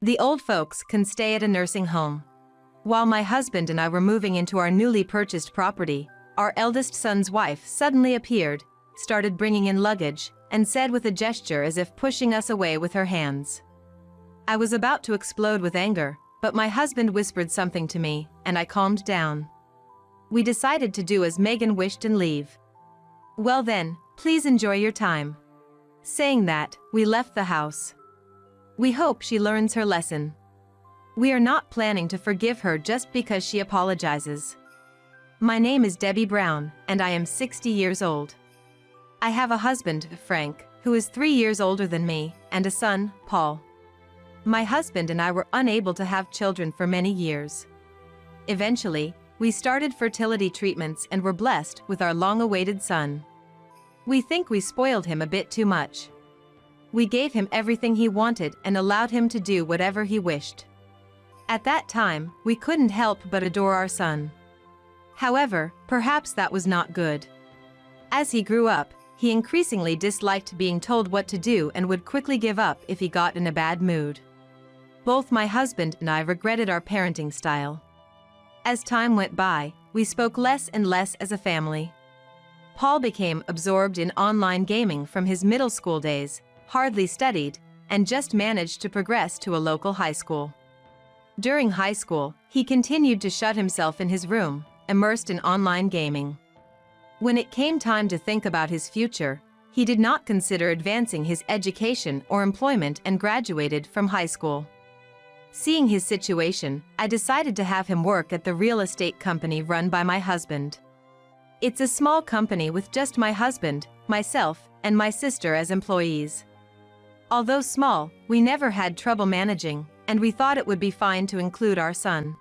The old folks can stay at a nursing home. While my husband and I were moving into our newly purchased property, our eldest son's wife suddenly appeared, started bringing in luggage, and said with a gesture as if pushing us away with her hands. I was about to explode with anger, but my husband whispered something to me, and I calmed down. We decided to do as Megan wished and leave. Well then, please enjoy your time. Saying that, we left the house. We hope she learns her lesson. We are not planning to forgive her just because she apologizes. My name is Debbie Brown, and I am 60 years old. I have a husband, Frank, who is 3 years older than me, and a son, Paul. My husband and I were unable to have children for many years. Eventually, we started fertility treatments and were blessed with our long-awaited son. We think we spoiled him a bit too much. We gave him everything he wanted and allowed him to do whatever he wished. At that time, we couldn't help but adore our son. However, perhaps that was not good. As he grew up, he increasingly disliked being told what to do and would quickly give up if he got in a bad mood. Both my husband and I regretted our parenting style. As time went by, we spoke less and less as a family. Paul became absorbed in online gaming from his middle school days, hardly studied, and just managed to progress to a local high school. During high school, he continued to shut himself in his room, immersed in online gaming. When it came time to think about his future, he did not consider advancing his education or employment and graduated from high school. Seeing his situation, I decided to have him work at the real estate company run by my husband. It's a small company with just my husband, myself, and my sister as employees. Although small, we never had trouble managing, and we thought it would be fine to include our son.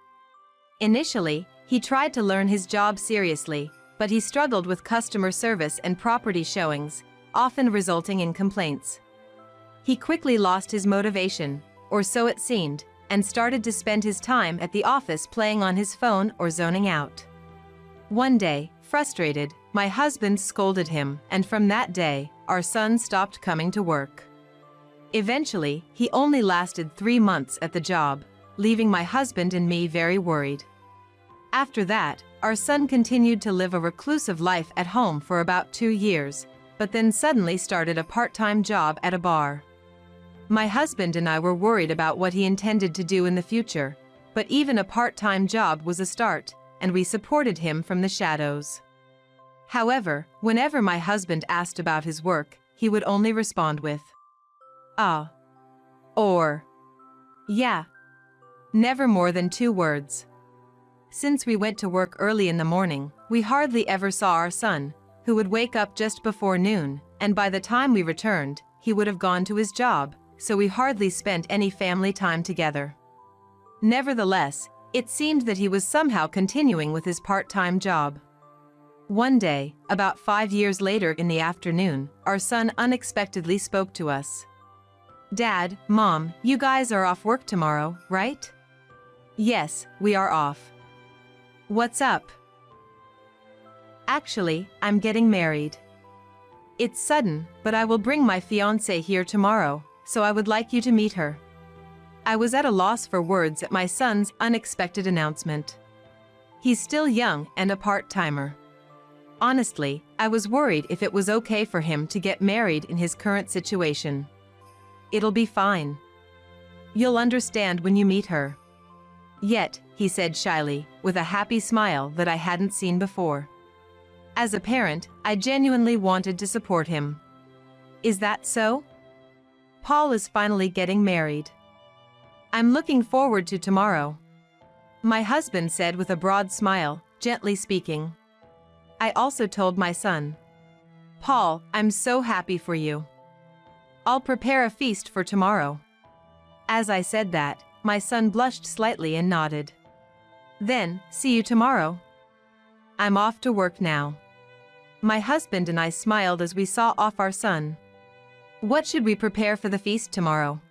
Initially, he tried to learn his job seriously, but he struggled with customer service and property showings, often resulting in complaints. He quickly lost his motivation, or so it seemed, and started to spend his time at the office playing on his phone or zoning out. One day, frustrated, my husband scolded him, and from that day, our son stopped coming to work. Eventually, he only lasted 3 months at the job, leaving my husband and me very worried. After that, our son continued to live a reclusive life at home for about 2 years, but then suddenly started a part-time job at a bar. My husband and I were worried about what he intended to do in the future, but even a part-time job was a start, and we supported him from the shadows. However, whenever my husband asked about his work, he would only respond with, "Ah," or "Yeah." Never more than 2 words. Since we went to work early in the morning, we hardly ever saw our son, who would wake up just before noon, and by the time we returned, he would have gone to his job, so we hardly spent any family time together. Nevertheless, it seemed that he was somehow continuing with his part-time job. One day, about 5 years later in the afternoon, our son unexpectedly spoke to us. "Dad, Mom, you guys are off work tomorrow, right?" "Yes, we are off." "What's up?" "Actually, I'm getting married. It's sudden, but I will bring my fiancée here tomorrow, so I would like you to meet her." I was at a loss for words at my son's unexpected announcement. He's still young and a part-timer. Honestly, I was worried if it was okay for him to get married in his current situation. "It'll be fine. You'll understand when you meet her." "Yet," he said shyly, with a happy smile that I hadn't seen before. As a parent, I genuinely wanted to support him. "Is that so? Paul is finally getting married. I'm looking forward to tomorrow," my husband said with a broad smile, gently speaking. I also told my son, "Paul, I'm so happy for you. I'll prepare a feast for tomorrow." As I said that, my son blushed slightly and nodded. "Then, see you tomorrow. I'm off to work now." My husband and I smiled as we saw off our son. What should we prepare for the feast tomorrow?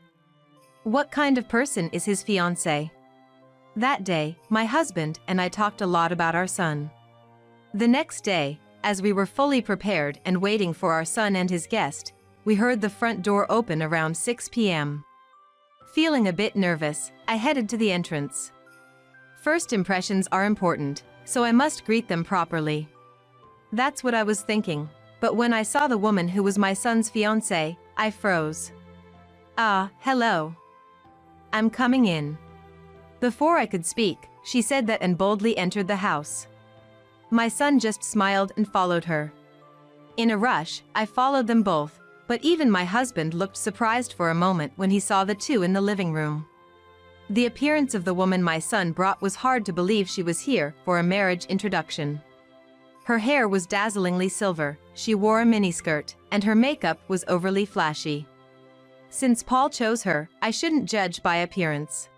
What kind of person is his fiancée? That day, my husband and I talked a lot about our son. The next day, as we were fully prepared and waiting for our son and his guest, we heard the front door open around 6 p.m. Feeling a bit nervous, I headed to the entrance. First impressions are important, so I must greet them properly. That's what I was thinking, but when I saw the woman who was my son's fiancée, I froze. "Ah, hello. I'm coming in." Before I could speak, she said that and boldly entered the house. My son just smiled and followed her. In a rush, I followed them both, but even my husband looked surprised for a moment when he saw the two in the living room. The appearance of the woman my son brought was hard to believe she was here for a marriage introduction. Her hair was dazzlingly silver, she wore a miniskirt, and her makeup was overly flashy. Since Paul chose her, I shouldn't judge by appearance.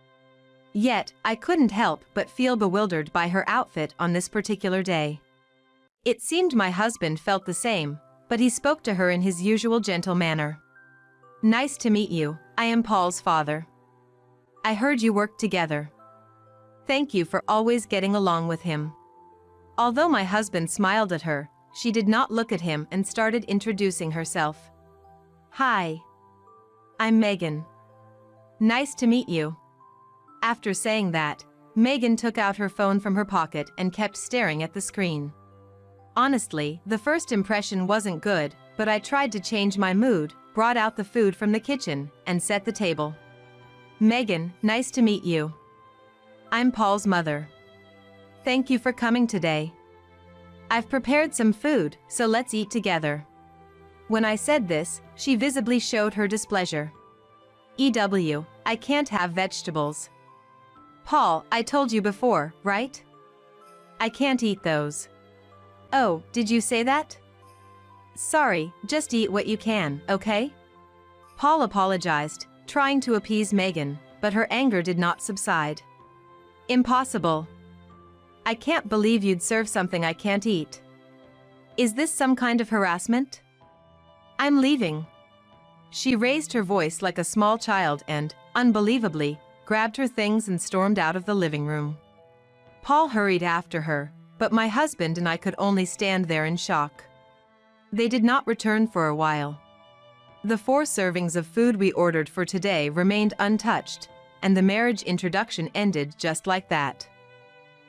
Yet, I couldn't help but feel bewildered by her outfit on this particular day. It seemed my husband felt the same, but he spoke to her in his usual gentle manner. "Nice to meet you, I am Paul's father. I heard you worked together. Thank you for always getting along with him." Although my husband smiled at her, she did not look at him and started introducing herself. "Hi. I'm Megan. Nice to meet you." After saying that, Megan took out her phone from her pocket and kept staring at the screen. Honestly, the first impression wasn't good, but I tried to change my mood, brought out the food from the kitchen, and set the table. "Megan, nice to meet you. I'm Paul's mother. Thank you for coming today. I've prepared some food, so let's eat together." When I said this, she visibly showed her displeasure. I can't have vegetables." "Paul, I told you before, right? I can't eat those." "Oh, did you say that? Sorry, just eat what you can, okay?" Paul apologized, trying to appease Megan, but her anger did not subside. "Impossible. I can't believe you'd serve something I can't eat. Is this some kind of harassment? I'm leaving." She raised her voice like a small child and, unbelievably, grabbed her things and stormed out of the living room. Paul hurried after her, but my husband and I could only stand there in shock. They did not return for a while. The 4 servings of food we ordered for today remained untouched, and the marriage introduction ended just like that.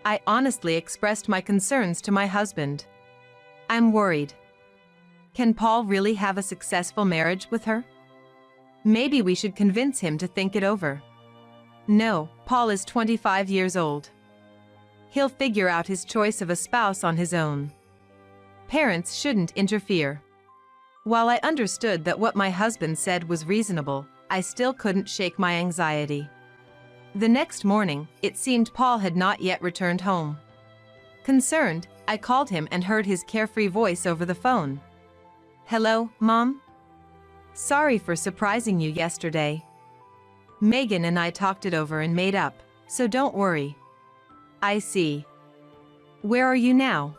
I honestly expressed my concerns to my husband. "I'm worried. Can Paul really have a successful marriage with her? Maybe we should convince him to think it over." "No, Paul is 25 years old. He'll figure out his choice of a spouse on his own. Parents shouldn't interfere." While I understood that what my husband said was reasonable, I still couldn't shake my anxiety. The next morning, it seemed Paul had not yet returned home. Concerned, I called him and heard his carefree voice over the phone. "Hello, Mom? Sorry for surprising you yesterday. Megan and I talked it over and made up, so don't worry." "I see. Where are you now?"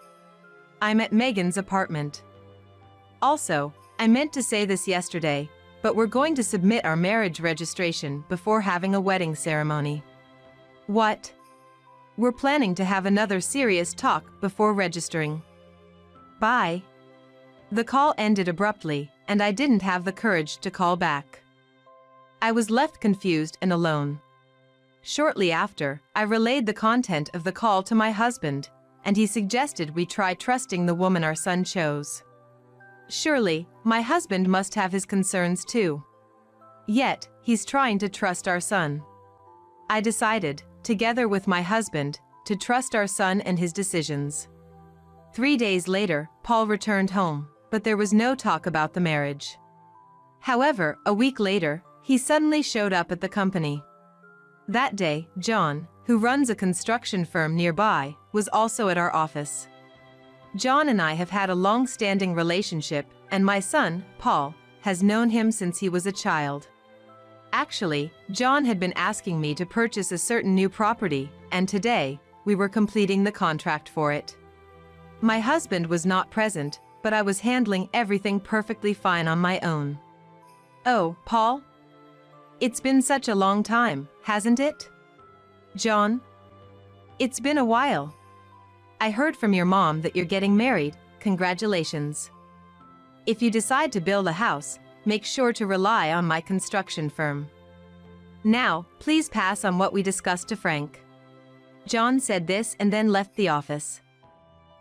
"I'm at Megan's apartment. Also, I meant to say this yesterday, but we're going to submit our marriage registration before having a wedding ceremony." "What?" "We're planning to have another serious talk before registering. Bye." The call ended abruptly, and I didn't have the courage to call back. I was left confused and alone. Shortly after, I relayed the content of the call to my husband, and he suggested we try trusting the woman our son chose. Surely, my husband must have his concerns too. Yet, he's trying to trust our son. I decided, together with my husband, to trust our son and his decisions. 3 days later, Paul returned home, but there was no talk about the marriage. However, a week later, he suddenly showed up at the company. That day, John, who runs a construction firm nearby, was also at our office. John and I have had a long-standing relationship, and my son, Paul, has known him since he was a child. Actually, John had been asking me to purchase a certain new property, and today, we were completing the contract for it. My husband was not present, but I was handling everything perfectly fine on my own. "Oh, Paul? It's been such a long time, hasn't it?" "John? It's been a while. I heard from your mom that you're getting married, congratulations. If you decide to build a house, make sure to rely on my construction firm. Now, please pass on what we discussed to Frank. John said this and then left the office.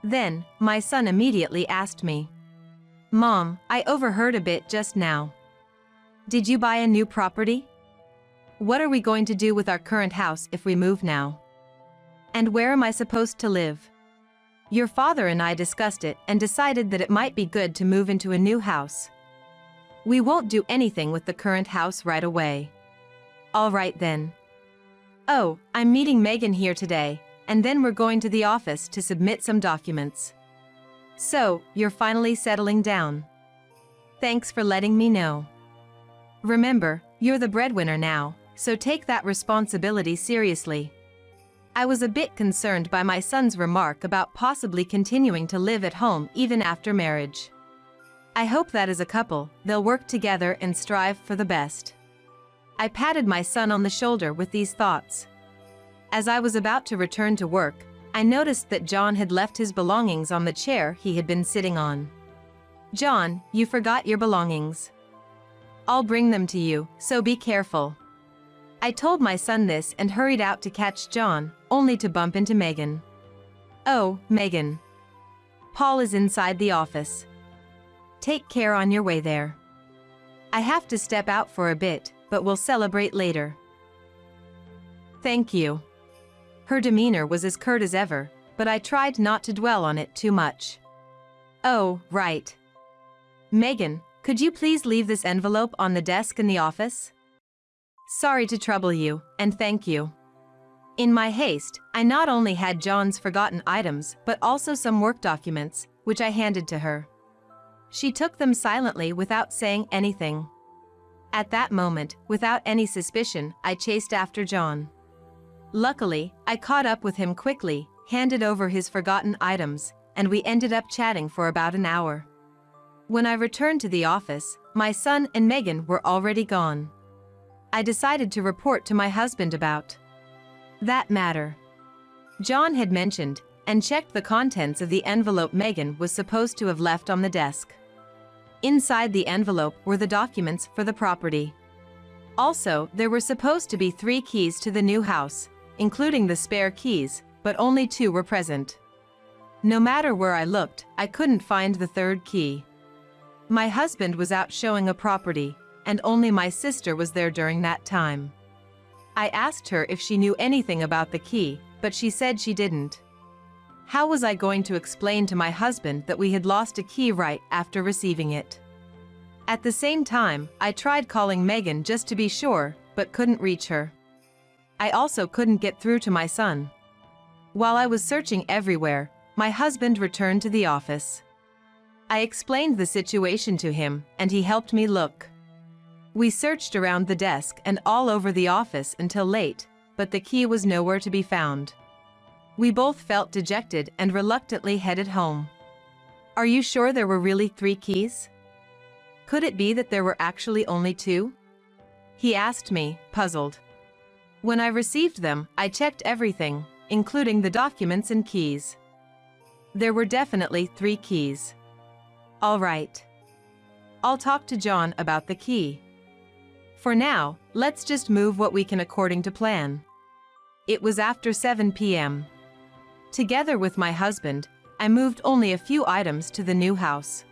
Then, my son immediately asked me, "Mom, I overheard a bit just now. Did you buy a new property? What are we going to do with our current house if we move now? And where am I supposed to live? Your father and I discussed it and decided that it might be good to move into a new house. We won't do anything with the current house right away." All right then. Oh, I'm meeting Megan here today, and then we're going to the office to submit some documents. So, you're finally settling down. Thanks for letting me know. Remember, you're the breadwinner now, so take that responsibility seriously. I was a bit concerned by my son's remark about possibly continuing to live at home even after marriage. I hope that as a couple, they'll work together and strive for the best. I patted my son on the shoulder with these thoughts. As I was about to return to work, I noticed that John had left his belongings on the chair he had been sitting on. "John, you forgot your belongings. I'll bring them to you, so be careful." I told my son this and hurried out to catch John, only to bump into Megan. "Oh, Megan. Paul is inside the office. Take care on your way there. I have to step out for a bit, but we'll celebrate later." "Thank you." Her demeanor was as curt as ever, but I tried not to dwell on it too much. "Oh, right. Megan, could you please leave this envelope on the desk in the office? Sorry to trouble you, and thank you." In my haste, I not only had John's forgotten items but also some work documents, which I handed to her. She took them silently without saying anything. At that moment, without any suspicion, I chased after John. Luckily, I caught up with him quickly, handed over his forgotten items, and we ended up chatting for about an hour. When I returned to the office, my son and Megan were already gone. I decided to report to my husband about that matter. John had mentioned and checked the contents of the envelope Megan was supposed to have left on the desk. Inside the envelope were the documents for the property. Also, there were supposed to be 3 keys to the new house, including the spare keys, but only 2 were present. No matter where I looked, I couldn't find the 3rd key. My husband was out showing a property, and only my sister was there during that time. I asked her if she knew anything about the key, but she said she didn't. How was I going to explain to my husband that we had lost a key right after receiving it? At the same time, I tried calling Megan just to be sure, but couldn't reach her. I also couldn't get through to my son. While I was searching everywhere, my husband returned to the office. I explained the situation to him, and he helped me look. We searched around the desk and all over the office until late, but the key was nowhere to be found. We both felt dejected and reluctantly headed home. "Are you sure there were really 3 keys? Could it be that there were actually only 2? He asked me, puzzled. When I received them, I checked everything, including the documents and keys. There were definitely 3 keys. All right. I'll talk to John about the key. For now, let's just move what we can according to plan." It was after 7 p.m. Together with my husband, I moved only a few items to the new house.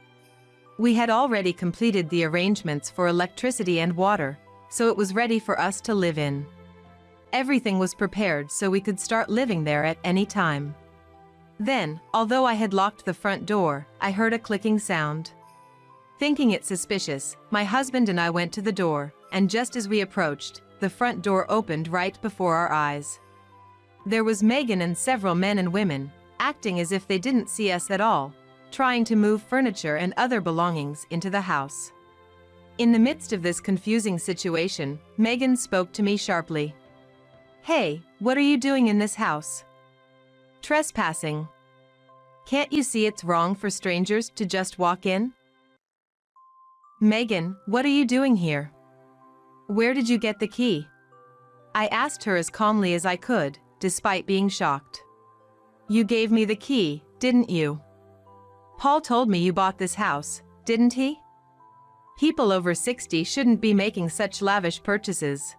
We had already completed the arrangements for electricity and water, so it was ready for us to live in. Everything was prepared so we could start living there at any time. Then, although I had locked the front door, I heard a clicking sound. Thinking it suspicious, my husband and I went to the door, and just as we approached, the front door opened right before our eyes. There was Megan and several men and women, acting as if they didn't see us at all, trying to move furniture and other belongings into the house. In the midst of this confusing situation, Megan spoke to me sharply. "Hey, what are you doing in this house? Trespassing. Can't you see it's wrong for strangers to just walk in? Megan, what are you doing here? Where did you get the key?" I asked her as calmly as I could, despite being shocked. "You gave me the key, didn't you? Paul told me you bought this house, didn't he? People over 60 shouldn't be making such lavish purchases.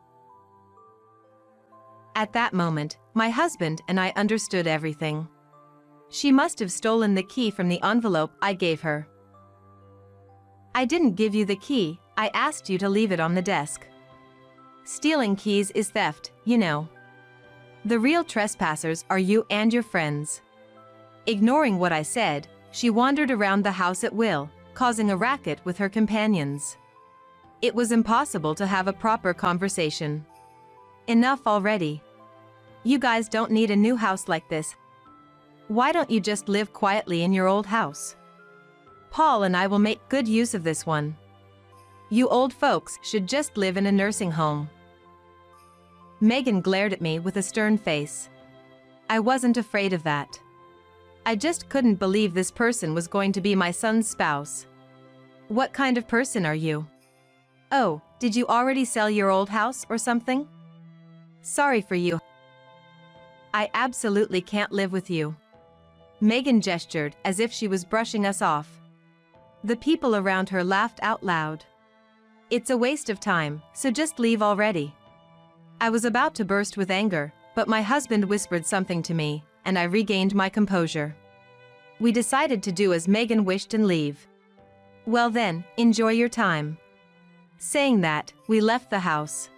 At that moment, my husband and I understood everything. She must have stolen the key from the envelope I gave her. I didn't give you the key, I asked you to leave it on the desk. Stealing keys is theft, you know. The real trespassers are you and your friends. Ignoring what I said, she wandered around the house at will, causing a racket with her companions. It was impossible to have a proper conversation. Enough already. You guys don't need a new house like this. Why don't you just live quietly in your old house? Paul and I will make good use of this one. You old folks should just live in a nursing home. Megan glared at me with a stern face. I wasn't afraid of that. I just couldn't believe this person was going to be my son's spouse. What kind of person are you? Oh, did you already sell your old house or something? Sorry for you. I absolutely can't live with you. Megan gestured as if she was brushing us off. The people around her laughed out loud. It's a waste of time, so just leave already. I was about to burst with anger, but my husband whispered something to me, and I regained my composure. We decided to do as Megan wished and leave. Well then, enjoy your time. Saying that, we left the house.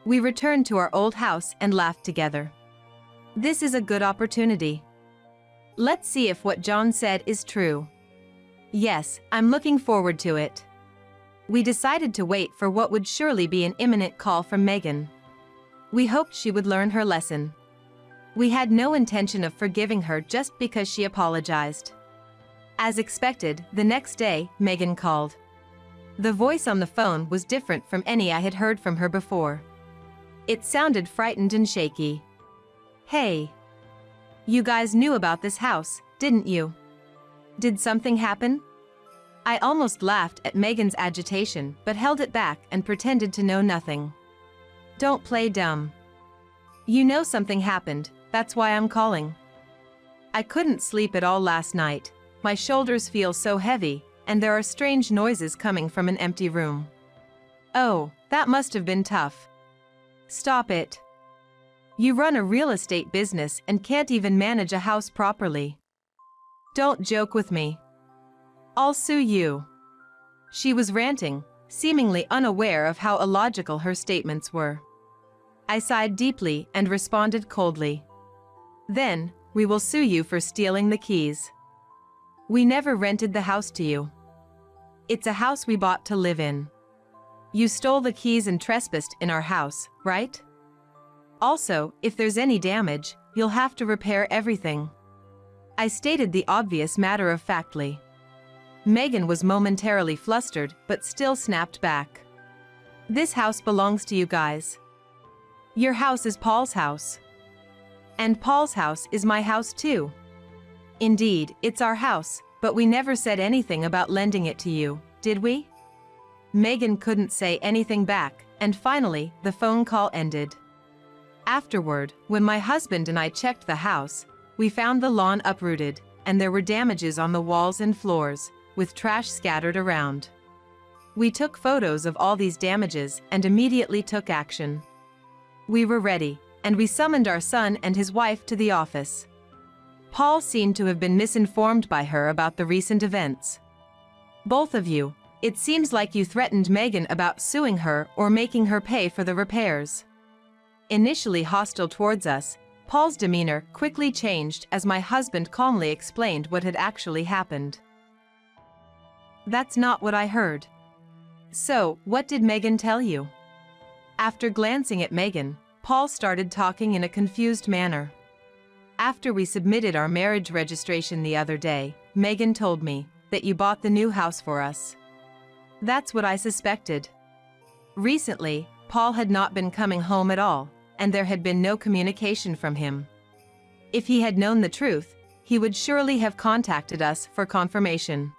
We returned to our old house and laughed together. This is a good opportunity. Let's see if what John said is true. Yes, I'm looking forward to it. We decided to wait for what would surely be an imminent call from Megan. We hoped she would learn her lesson. We had no intention of forgiving her just because she apologized. As expected, the next day, Megan called. The voice on the phone was different from any I had heard from her before. It sounded frightened and shaky. Hey. You guys knew about this house, didn't you? Did something happen? I almost laughed at Megan's agitation but held it back and pretended to know nothing. Don't play dumb. You know something happened, that's why I'm calling. I couldn't sleep at all last night, my shoulders feel so heavy, and there are strange noises coming from an empty room. Oh, that must have been tough. Stop it. You run a real estate business and can't even manage a house properly. Don't joke with me. I'll sue you. She was ranting, seemingly unaware of how illogical her statements were. I sighed deeply and responded coldly. Then, we will sue you for stealing the keys. We never rented the house to you. It's a house we bought to live in. You stole the keys and trespassed in our house, right? Also, if there's any damage, you'll have to repair everything. I stated the obvious matter-of-factly. Megan was momentarily flustered but still snapped back. This house belongs to you guys. Your house is Paul's house. And Paul's house is my house too. Indeed, it's our house, but we never said anything about lending it to you, did we? Megan couldn't say anything back, and finally, the phone call ended. Afterward, when my husband and I checked the house, we found the lawn uprooted, and there were damages on the walls and floors, with trash scattered around. We took photos of all these damages and immediately took action. We were ready, and we summoned our son and his wife to the office. Paul seemed to have been misinformed by her about the recent events. Both of you, it seems like you threatened Megan about suing her or making her pay for the repairs. Initially hostile towards us, Paul's demeanor quickly changed as my husband calmly explained what had actually happened. That's not what I heard. So, what did Megan tell you? After glancing at Megan, Paul started talking in a confused manner. After we submitted our marriage registration the other day, Megan told me that you bought the new house for us. That's what I suspected. Recently, Paul had not been coming home at all, and there had been no communication from him. If he had known the truth, he would surely have contacted us for confirmation.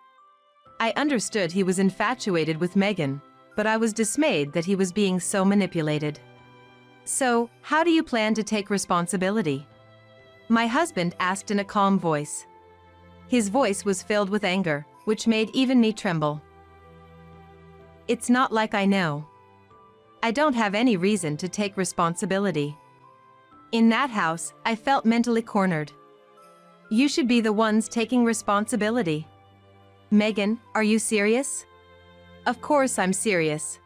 I understood he was infatuated with Megan, but I was dismayed that he was being so manipulated. So, how do you plan to take responsibility? My husband asked in a calm voice. His voice was filled with anger, which made even me tremble. It's not like I know. I don't have any reason to take responsibility. In that house, I felt mentally cornered. You should be the ones taking responsibility. Megan, are you serious? Of course I'm serious.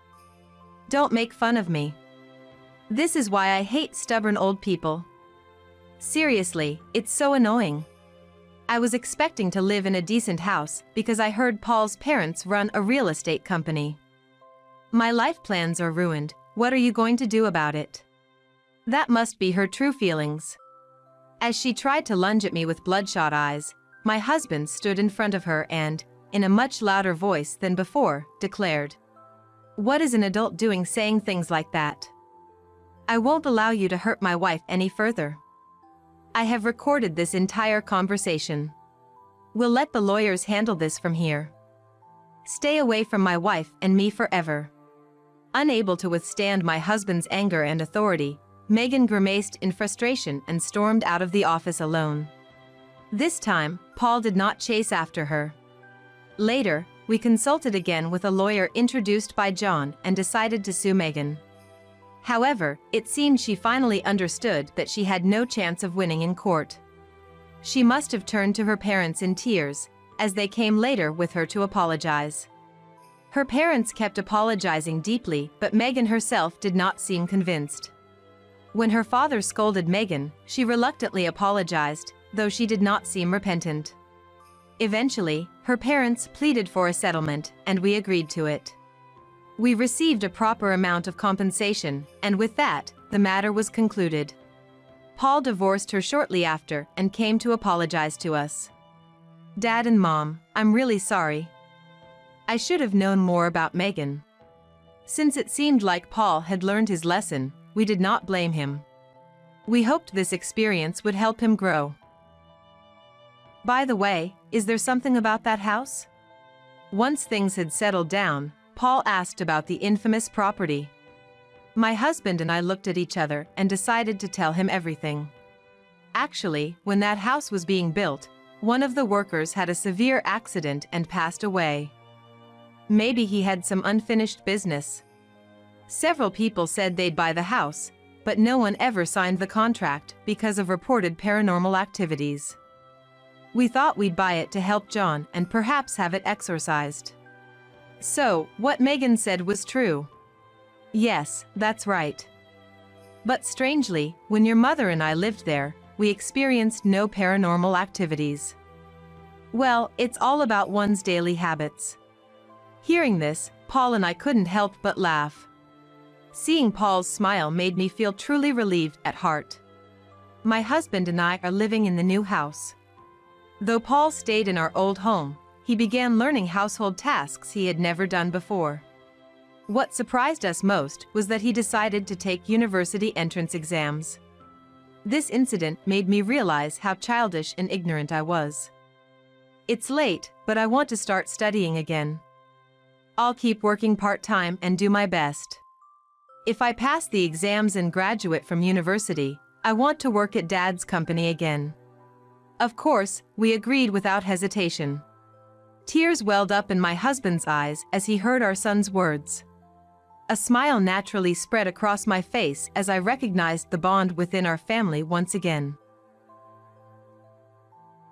Don't make fun of me. This is why I hate stubborn old people. Seriously, it's so annoying. I was expecting to live in a decent house because I heard Paul's parents run a real estate company. My life plans are ruined. What are you going to do about it? That must be her true feelings. As she tried to lunge at me with bloodshot eyes, my husband stood in front of her and, in a much louder voice than before, declared, "What is an adult doing saying things like that? I won't allow you to hurt my wife any further." I have recorded this entire conversation. We'll let the lawyers handle this from here. Stay away from my wife and me forever. Unable to withstand my husband's anger and authority, Megan grimaced in frustration and stormed out of the office alone. This time, Paul did not chase after her. Later, we consulted again with a lawyer introduced by John and decided to sue Megan. However, it seemed she finally understood that she had no chance of winning in court. She must have turned to her parents in tears, as they came later with her to apologize. Her parents kept apologizing deeply, but Megan herself did not seem convinced. When her father scolded Megan, she reluctantly apologized, though she did not seem repentant. Eventually, her parents pleaded for a settlement, and we agreed to it. We received a proper amount of compensation, and with that, the matter was concluded. Paul divorced her shortly after and came to apologize to us. Dad and Mom, I'm really sorry. I should have known more about Megan. Since it seemed like Paul had learned his lesson, we did not blame him. We hoped this experience would help him grow. By the way, is there something about that house? Once things had settled down, Paul asked about the infamous property. My husband and I looked at each other and decided to tell him everything. Actually, when that house was being built, one of the workers had a severe accident and passed away. Maybe he had some unfinished business. Several people said they'd buy the house, but no one ever signed the contract because of reported paranormal activities. We thought we'd buy it to help John and perhaps have it exorcised. So, what Megan said was true. Yes, that's right. But strangely, when your mother and I lived there, we experienced no paranormal activities. Well, it's all about one's daily habits. Hearing this, Paul and I couldn't help but laugh. Seeing Paul's smile made me feel truly relieved at heart. My husband and I are living in the new house. Though Paul stayed in our old home, he began learning household tasks he had never done before. What surprised us most was that he decided to take university entrance exams. This incident made me realize how childish and ignorant I was. It's late, but I want to start studying again. I'll keep working part-time and do my best. If I pass the exams and graduate from university, I want to work at Dad's company again. Of course, we agreed without hesitation. Tears welled up in my husband's eyes as he heard our son's words. A smile naturally spread across my face as I recognized the bond within our family once again.